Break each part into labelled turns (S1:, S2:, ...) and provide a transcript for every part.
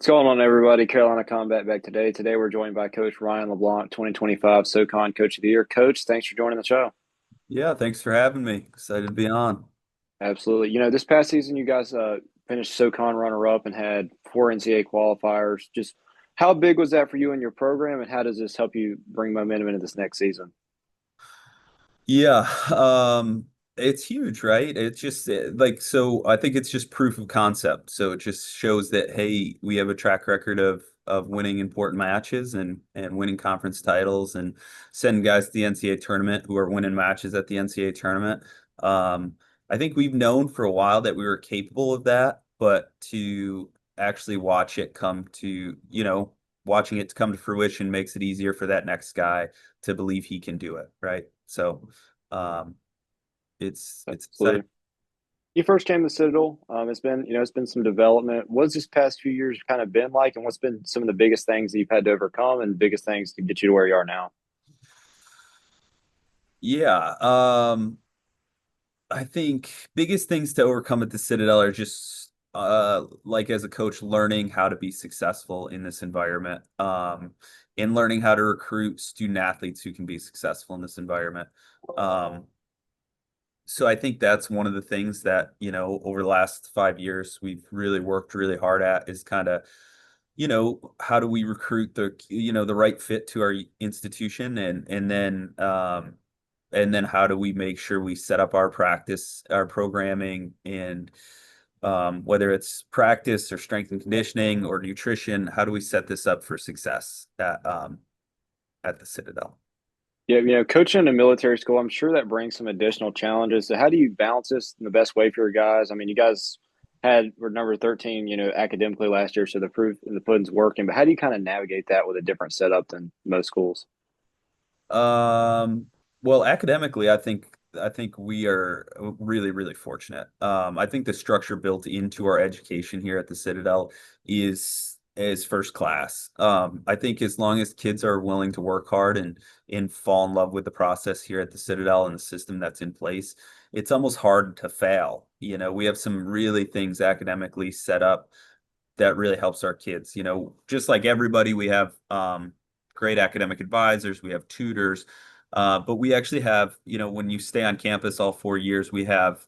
S1: What's going on, everybody? Carolina Combat back today. Today we're joined by Coach Ryan LeBlanc, 2025 SoCon Coach of the Year. Coach, thanks for joining the show.
S2: Yeah, thanks for having me. Excited to be on.
S1: Absolutely. This past season you guys finished SoCon runner-up and had four NCAA qualifiers. Just how big was that for you and your program, and how does this help you bring momentum into this next season?
S2: Yeah, it's huge, right? It's just like so I think it's just proof of concept. So it just shows that hey, we have a track record of winning important matches and winning conference titles and sending guys to the NCAA tournament who are winning matches at the NCAA tournament. Um, I think we've known for a while that we were capable of that, but to actually watch it come to, watching it come to fruition makes it easier for that next guy to believe he can do it, right? So um, it's exciting.
S1: Absolutely. You first came to Citadel. It's been some development. What's this past few years kind of been like, and what's been some of the biggest things that you've had to overcome and biggest things to get you to where you are now?
S2: Yeah, I think biggest things to overcome at the Citadel are just like as a coach, learning how to be successful in this environment, and learning how to recruit student athletes who can be successful in this environment. Um, so I think that's one of the things that, over the last 5 years, we've really worked really hard at is kind of, how do we recruit the right fit to our institution and then how do we make sure we set up our practice, our programming, and whether it's practice or strength and conditioning or nutrition, how do we set this up for success at the Citadel?
S1: Yeah, coaching in a military school, I'm sure that brings some additional challenges. So how do you balance this in the best way for your guys? I mean, you guys were number 13, academically last year, so the proof in the pudding's working. But how do you kind of navigate that with a different setup than most schools?
S2: Um, well, academically, I think we are really, really fortunate. I think the structure built into our education here at the Citadel is first class. I think as long as kids are willing to work hard and fall in love with the process here at the Citadel and the system that's in place, it's almost hard to fail. We have some really things academically set up that really helps our kids. Just like everybody, we have great academic advisors, we have tutors, but we actually have, when you stay on campus all 4 years, we have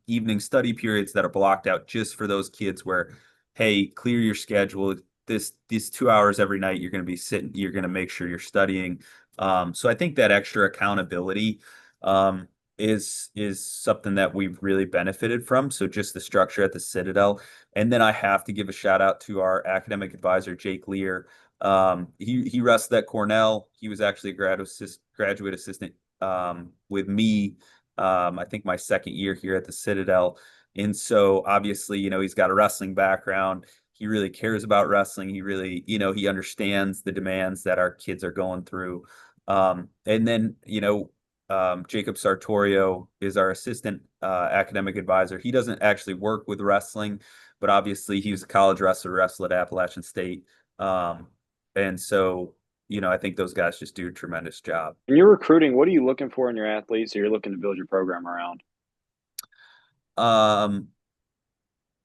S2: evening study periods that are blocked out just for those kids where, hey, clear your schedule. These 2 hours every night, you're going to be sitting, you're going to make sure you're studying. So I think that extra accountability um, is something that we've really benefited from. So just the structure at the Citadel. And then I have to give a shout out to our academic advisor, Jake Lear. He wrestled at Cornell. He was actually a graduate assistant with me. I think my second year here at the Citadel. And so obviously, he's got a wrestling background. He really cares about wrestling. He really, he understands the demands that our kids are going through. And then, Jacob Sartorio is our assistant academic advisor. He doesn't actually work with wrestling, but obviously he was a college wrestler, wrestled at Appalachian State. Um, and so, I think those guys just do a tremendous job.
S1: When you're recruiting, what are you looking for in your athletes that you're looking to build your program around?
S2: Um,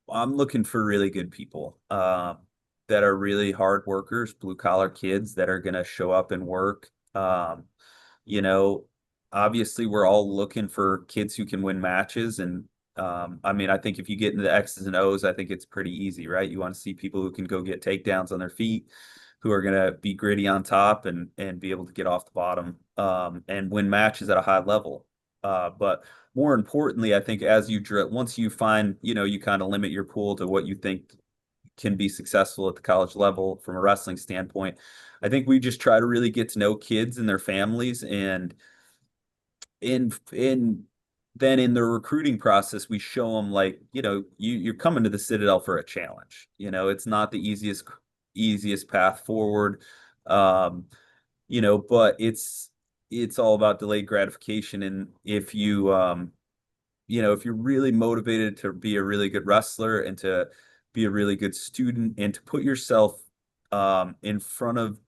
S2: I'm looking for really good people that are really hard workers, blue collar kids that are going to show up and work. You know, Obviously, we're all looking for kids who can win matches. And I mean, I think if you get into the X's and O's, I think it's pretty easy, right? You want to see people who can go get takedowns on their feet, who are going to be gritty on top and be able to get off the bottom and win matches at a high level. But more importantly, I think as you drill, once you find, you kind of limit your pool to what you think can be successful at the college level from a wrestling standpoint. I think we just try to really get to know kids and their families and in then in the recruiting process, we show them like, you're coming to the Citadel for a challenge. It's not the easiest path forward. Um, but it's all about delayed gratification. And if you're really motivated to be a really good wrestler and to be a really good student and to put yourself in front of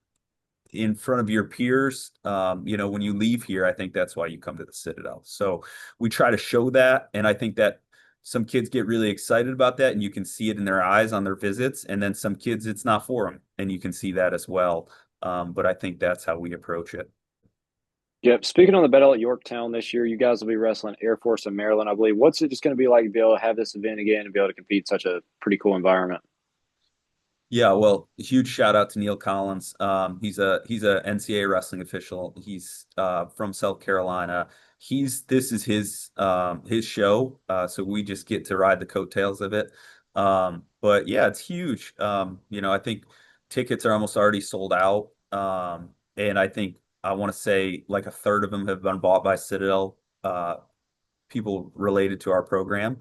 S2: your peers, when you leave here, I think that's why you come to the Citadel. So we try to show that, and I think that some kids get really excited about that, and you can see it in their eyes on their visits. And then some kids, it's not for them, and you can see that as well. But I think that's how we approach it.
S1: Yep. Speaking on the battle at Yorktown this year, you guys will be wrestling Air Force of Maryland, I believe. What's it just going to be like to be able to have this event again and be able to compete in such a pretty cool environment?
S2: Yeah, well, huge shout out to Neil Collins. He's a NCAA wrestling official. He's from South Carolina. This is his show. So we just get to ride the coattails of it. But yeah, it's huge. I think tickets are almost already sold out. And I think I want to say like a third of them have been bought by Citadel people related to our program.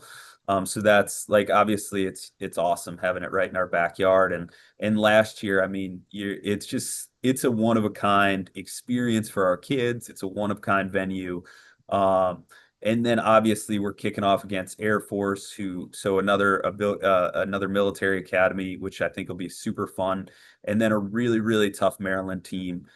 S2: So that's like obviously it's awesome having it right in our backyard. And last year, I mean, it's a one of a kind experience for our kids. It's a one of kind venue. And then obviously we're kicking off against Air Force, another military academy, which I think will be super fun, and then a really really tough Maryland team.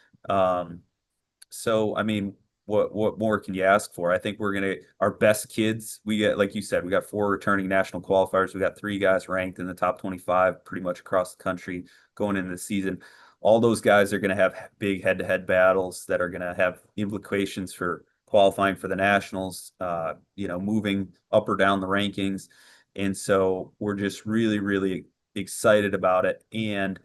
S2: So I mean, what more can you ask for? I think we're gonna our best kids. We get, like you said, we got four returning national qualifiers. We got three guys ranked in the top 25 pretty much across the country going into the season. All those guys are gonna have big head-to-head battles that are gonna have implications for qualifying for the nationals, moving up or down the rankings. And so we're just really, really excited about it. And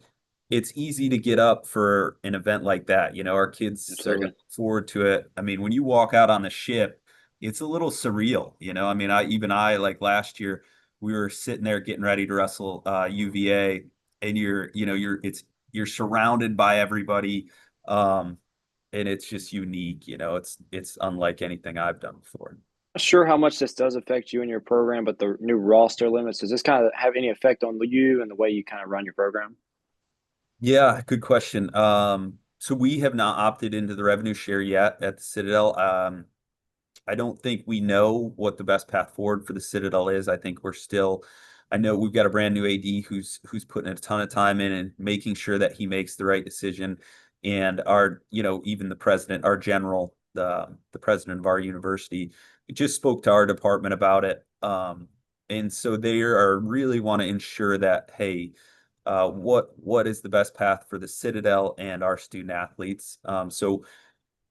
S2: it's easy to get up for an event like that. Our kids are
S1: Absolutely.
S2: looking forward to it. I mean, when you walk out on the ship, it's a little surreal. I mean, I like last year, we were sitting there getting ready to wrestle UVA, and you're surrounded by everybody. Um, and it's just unique. It's unlike anything I've done before.
S1: Not sure how much this does affect you and your program, but the new roster limits, does this kind of have any effect on you and the way you kind of run your program?
S2: Yeah, good question. So we have not opted into the revenue share yet at the Citadel. I don't think we know what the best path forward for the Citadel is. I know we've got a brand new AD who's putting a ton of time in and making sure that he makes the right decision. And even the president, our general, the president of our university, just spoke to our department about it. And so they are really want to ensure that, hey, what is the best path for the Citadel and our student athletes. So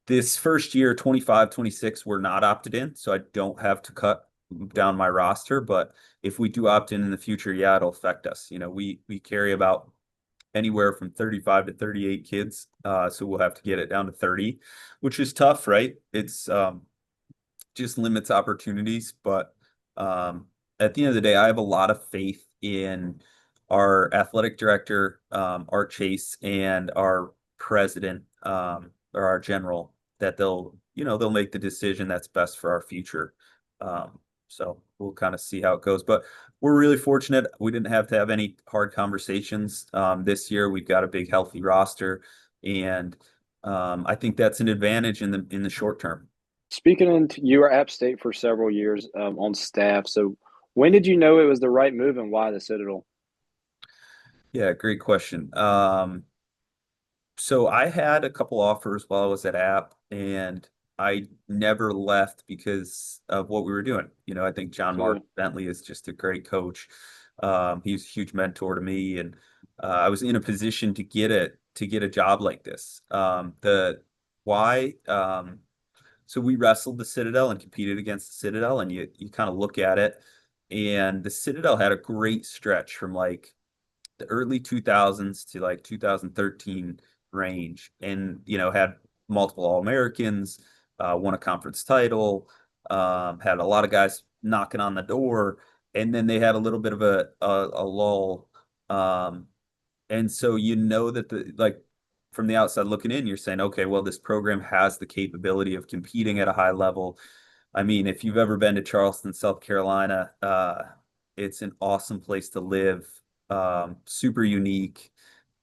S2: this first year, 25, 26, we're not opted in, so I don't have to cut down my roster. But if we do opt in the future, yeah, it'll affect us. We carry about anywhere from 35 to 38 kids, so we'll have to get it down to 30, which is tough, right? It's just limits opportunities. But at the end of the day, I have a lot of faith in our athletic director, Art Chase, and our president, or our general, that they'll make the decision that's best for our future. So we'll kind of see how it goes. But we're really fortunate. We didn't have to have any hard conversations this year. We've got a big, healthy roster, and I think that's an advantage in the short term.
S1: Speaking into you were App State for several years on staff. So when did you know it was the right move and why the Citadel?
S2: Yeah, great question. So I had a couple offers while I was at App, and I never left because of what we were doing. I think John Mark
S1: Absolutely.
S2: Bentley is just a great coach. He's a huge mentor to me, and I was in a position to get a job like this. The why? So we wrestled the Citadel and competed against the Citadel, and you kind of look at it, and the Citadel had a great stretch from like the early 2000s to like 2013 range, and had multiple All-Americans, won a conference title, had a lot of guys knocking on the door, and then they had a little bit of a lull. And so that the like from the outside looking in, you're saying, okay, well, this program has the capability of competing at a high level. I mean, if you've ever been to Charleston, South Carolina, it's an awesome place to live, super unique,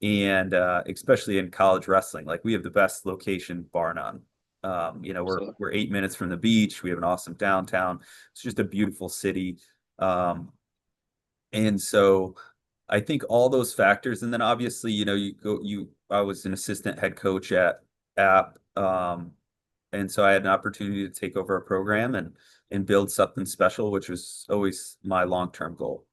S2: and especially in college wrestling, like we have the best location, bar none.
S1: Absolutely.
S2: We're 8 minutes from the beach. We have an awesome downtown. It's just a beautiful city. And so I think all those factors, and then obviously, I was an assistant head coach at App. And so I had an opportunity to take over a program and build something special, which was always my long-term goal.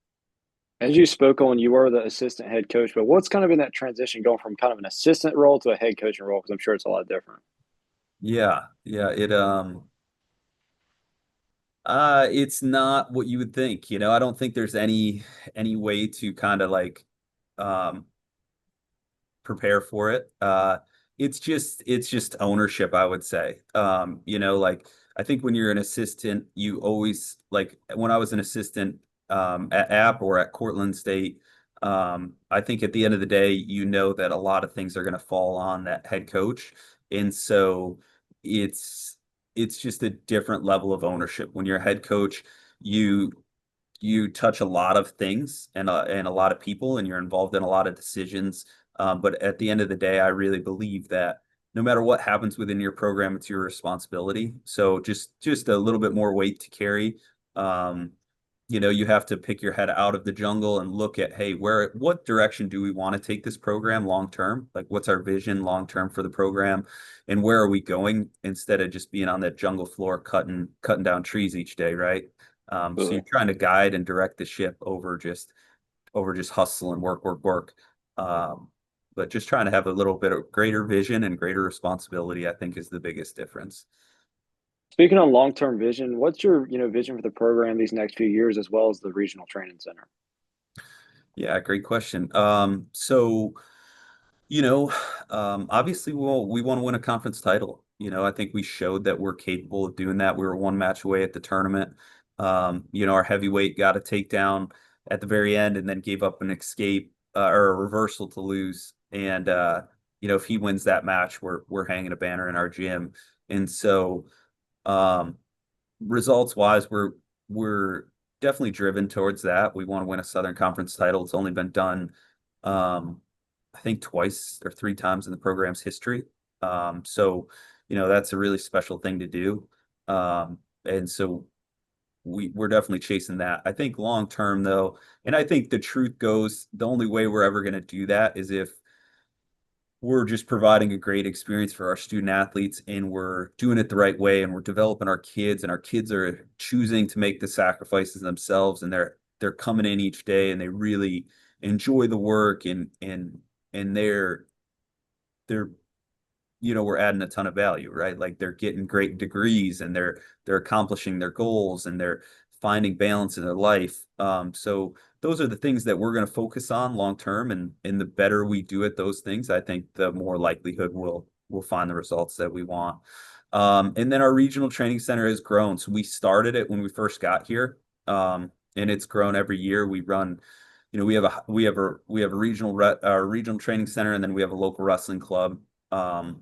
S1: As you spoke on, you were the assistant head coach, but what's kind of been that transition going from kind of an assistant role to a head coaching role? Because I'm sure it's a lot different.
S2: Yeah, yeah, it's not what you would think, you know. I don't think there's any way to kind of like um prepare for it. It's just ownership, I would say. You know, like I think when you're an assistant, you always like when I was an assistant at App or at Cortland State, I think at the end of the day, you know that a lot of things are going to fall on that head coach. And so it's it's just a different level of ownership. When you're a head coach, you you touch a lot of things and a lot of people, and you're involved in a lot of decisions. But at the end of the day, I really believe that no matter what happens within your program, it's your responsibility. So just a little bit more weight to carry. Um, you know, you have to pick your head out of the jungle and look at, hey, what direction do we want to take this program long term? Like, what's our vision long term for the program, and where are we going instead of just being on that jungle floor cutting down trees each day, right? So you're
S1: Absolutely.
S2: trying to guide and direct the ship over just hustle and work, work, work. Um, but just trying to have a little bit of greater vision and greater responsibility, I think, is the biggest difference.
S1: Speaking on long-term vision, what's your, vision for the program these next few years, as well as the regional training center?
S2: Yeah, great question. So you know, obviously we want to win a conference title. You know, I think we showed that we're capable of doing that. We were one match away at the tournament. You know, our heavyweight got a takedown at the very end and then gave up an escape or a reversal to lose. And you know, if he wins that match, we're hanging a banner in our gym. And so um results wise, we're definitely driven towards that. We want to win a Southern Conference title. It's only been done um I think twice or three times in the program's history. So, you know, that's a really special thing to do. And so we're definitely chasing that. I think long term though, and I think the truth goes, the only way we're ever going to do that is if we're just providing a great experience for our student athletes and we're doing it the right way and we're developing our kids and our kids are choosing to make the sacrifices themselves and they're coming in each day and they really enjoy the work and they're you know, we're adding a ton of value, right? Like they're getting great degrees and they're accomplishing their goals and they're finding balance in their life. So those are the things that we're going to focus on long term, and the better we do at those things, I think the more likelihood we'll find the results that we want. And then our regional training center has grown. So we started it when we first got here, and it's grown every year. We run, you know, we have a regional training center, and then we have a local wrestling club. Um,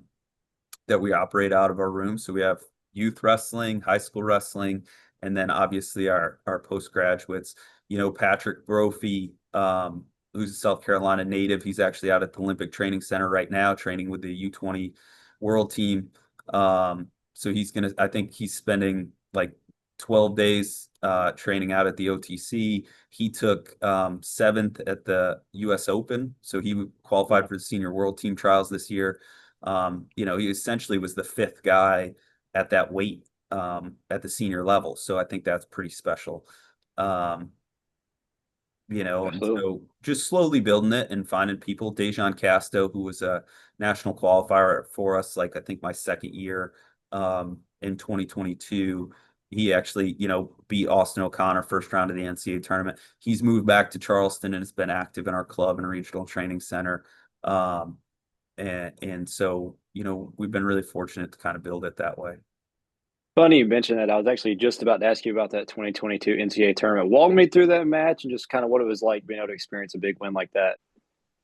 S2: that we operate out of our room. So we have youth wrestling, high school wrestling, and then obviously our postgraduates. You know, Patrick Brophy, who's a South Carolina native, he's actually out at the Olympic Training Center right now, training with the U20 World Team. So I think he's spending like 12 days training out at the OTC. He took seventh at the US Open, so he qualified
S1: Yeah.
S2: for the senior world team trials this year. You know, he essentially was the fifth guy at that weight at the senior level. So I think that's pretty special. Um, you know, and
S1: Absolutely.
S2: so just slowly building it and finding people. Dejan Casto, who was a national qualifier for us, like I think my second year in 2022. He actually, you know, beat Austin O'Connor first round of the NCAA tournament. He's moved back to Charleston and has been active in our club and regional training center. Um, and so, you know, we've been really fortunate to kind of build it that way.
S1: Funny you mentioned that. I was actually just about to ask you about that 2022 NCAA tournament. Walk me through that match and just kind of what it was like being able to experience a big win like that.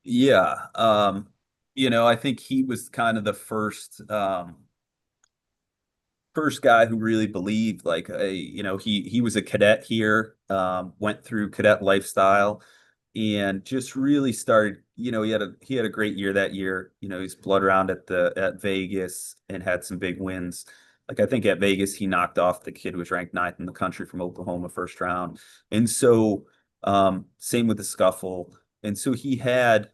S2: Yeah. You know, I think he was kind of the first guy who really believed like you know, he was a cadet here, went through cadet lifestyle and just really started, you know, he had a great year that year. You know, he's blood around at Vegas and had some big wins. Like I think at Vegas he knocked off the kid who was ranked ninth in the country from Oklahoma first round. And so same with the scuffle. And so he had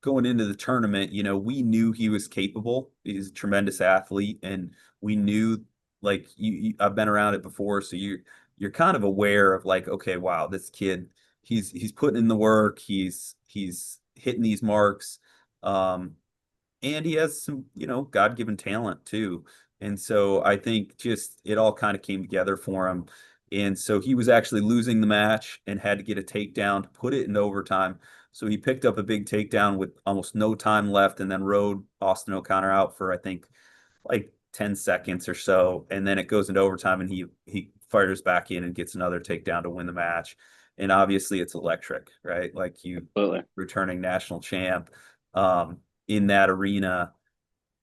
S2: going into the tournament, we knew he was capable. He's a tremendous athlete, and we knew like I've been around it before, so you're kind of aware of like, okay, wow, this kid, he's putting in the work, he's hitting these marks. And he has some, God-given talent too. And so I think just it all kind of came together for him. And so he was actually losing the match and had to get a takedown to put it in overtime. So he picked up a big takedown with almost no time left and then rode Austin O'Connor out for, I think, like 10 seconds or so. And then it goes into overtime and he fires back in and gets another takedown to win the match. And obviously it's electric, right? Like you
S1: Absolutely.
S2: returning national champ. In that arena,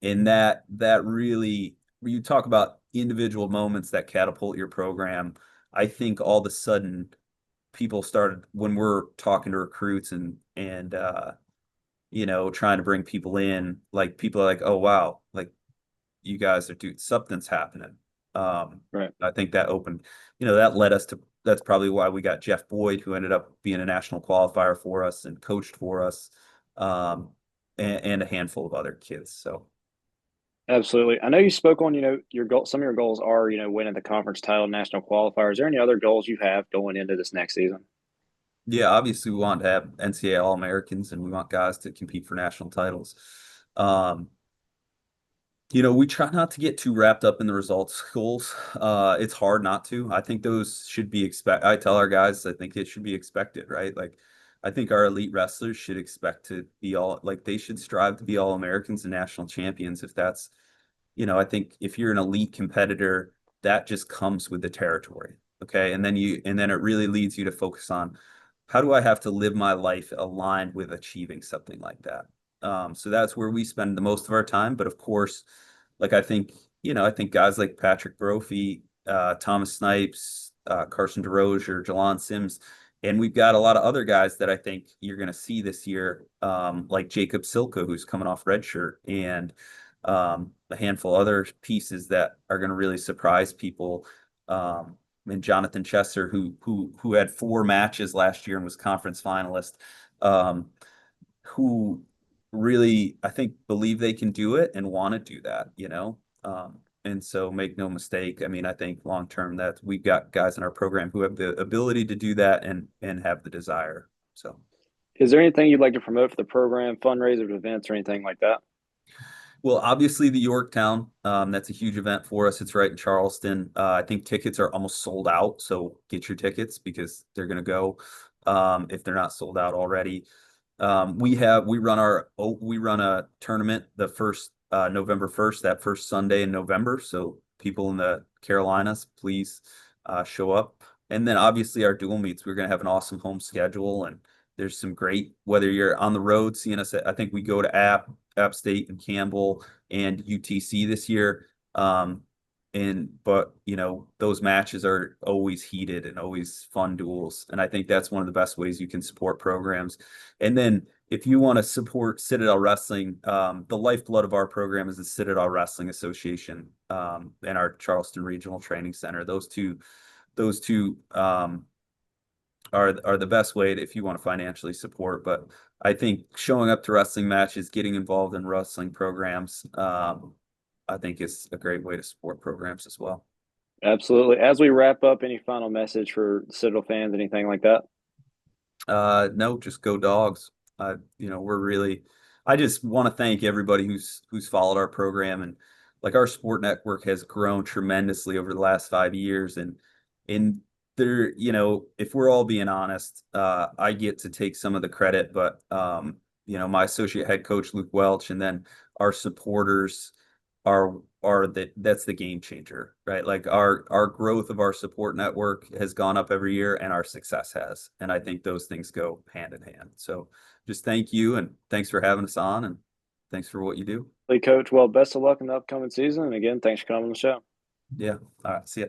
S2: and that really, you talk about individual moments that catapult your program. I think all of a sudden people started, when we're talking to recruits and trying to bring people in, like people are like, oh wow, like you guys are, dude, something's happening.
S1: Right.
S2: I think that opened, that led us to, that's probably why we got Jeff Boyd, who ended up being a national qualifier for us and coached for us. Um, and a handful of other kids. So
S1: Absolutely. I know you spoke on, your goal. Some of your goals are, winning the conference title, national qualifier. Is there any other goals you have going into this next season?
S2: yeah, obviously we want to have NCAA All-Americans and we want guys to compete for national titles. Um, we try not to get too wrapped up in the results goals. It's hard not to. I think those should be I tell our guys, I think it should be expected, right? Like, I think our elite wrestlers should expect to be they should strive to be all Americans and national champions. I think if you're an elite competitor, that just comes with the territory. Okay. And then it really leads you to focus on, how do I have to live my life aligned with achieving something like that? So that's where we spend the most of our time. But of course, like I think guys like Patrick Brophy, Thomas Snipes, Carson DeRozier, Jalon Sims, and we've got a lot of other guys that I think you're going to see this year, like Jacob Silka, who's coming off red shirt, and a handful of other pieces that are going to really surprise people. And Jonathan Chesser, who had 4 matches last year and was conference finalist, um, who really, I think, believe they can do it and want to do that. And so make no mistake. I mean, I think long term that we've got guys in our program who have the ability to do that and have the desire. So.
S1: Is there anything you'd like to promote for the program, fundraisers, events, or anything like that?
S2: Well, obviously the Yorktown, that's a huge event for us. It's right in Charleston. I think tickets are almost sold out, so get your tickets because they're going to go, if they're not sold out already. We run a tournament the first November 1st, that first Sunday in November. So people in the Carolinas, please show up. And then obviously our dual meets, we're going to have an awesome home schedule, and there's some great, whether you're on the road seeing us, I think we go to App State and Campbell and UTC this year. But those matches are always heated and always fun duels. And I think that's one of the best ways you can support programs. And then if you want to support Citadel Wrestling, the lifeblood of our program is the Citadel Wrestling Association, and our Charleston Regional Training Center. Those two are the best way if you want to financially support. But I think showing up to wrestling matches, getting involved in wrestling programs, I think is a great way to support programs as well.
S1: Absolutely. As we wrap up, any final message for Citadel fans, anything like that?
S2: No, just go dogs. I just want to thank everybody who's followed our program, and like our sport network has grown tremendously over the last 5 years. And there, if we're all being honest, I get to take some of the credit, but my associate head coach, Luke Welch, and then our supporters that's the game changer, right? Like our growth of our support network has gone up every year and our success has. And I think those things go hand in hand. So just thank you, and thanks for having us on, and thanks for what you do.
S1: Coach, well, best of luck in the upcoming season. And again, thanks for coming on the show.
S2: Yeah. All right. See ya.